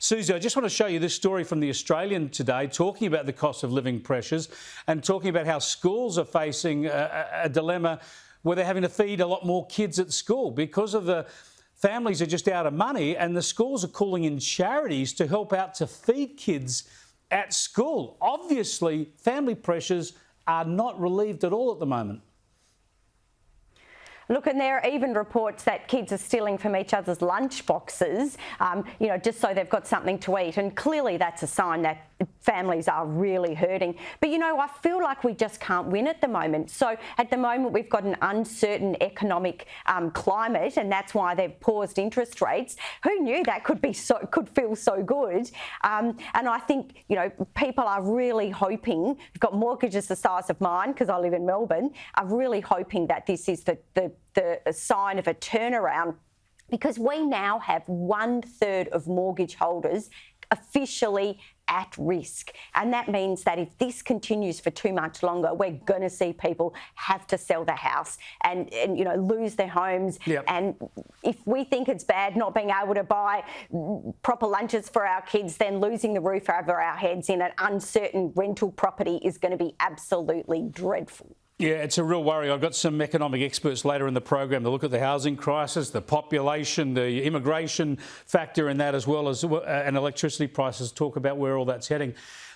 Susie, I just want to show you this story from The Australian today, talking about the cost of living pressures and talking about how schools are facing a dilemma where they're having to feed a lot more kids at school because of the families are just out of money, and the schools are calling in charities to help out to feed kids at school. Obviously, family pressures are not relieved at all at the moment. Look, and there are even reports that kids are stealing from each other's lunch boxes, just so they've got something to eat. And clearly that's a sign that families are really hurting. But, I feel like we just can't win at the moment. So at the moment, we've got an uncertain economic climate, and that's why they've paused interest rates. Who knew that could feel so good? And I think, people are really hoping, we've got mortgages the size of mine because I live in Melbourne, are really hoping that this is the sign of a turnaround, because we now have 1/3 of mortgage holders officially at risk. And that means that if this continues for too much longer, we're going to see people have to sell their house and lose their homes. Yep. And if we think it's bad not being able to buy proper lunches for our kids, then losing the roof over our heads in an uncertain rental property is going to be absolutely dreadful. Yeah, it's a real worry. I've got some economic experts later in the program to look at the housing crisis, the population, the immigration factor in that, as well as and electricity prices, talk about where all that's heading.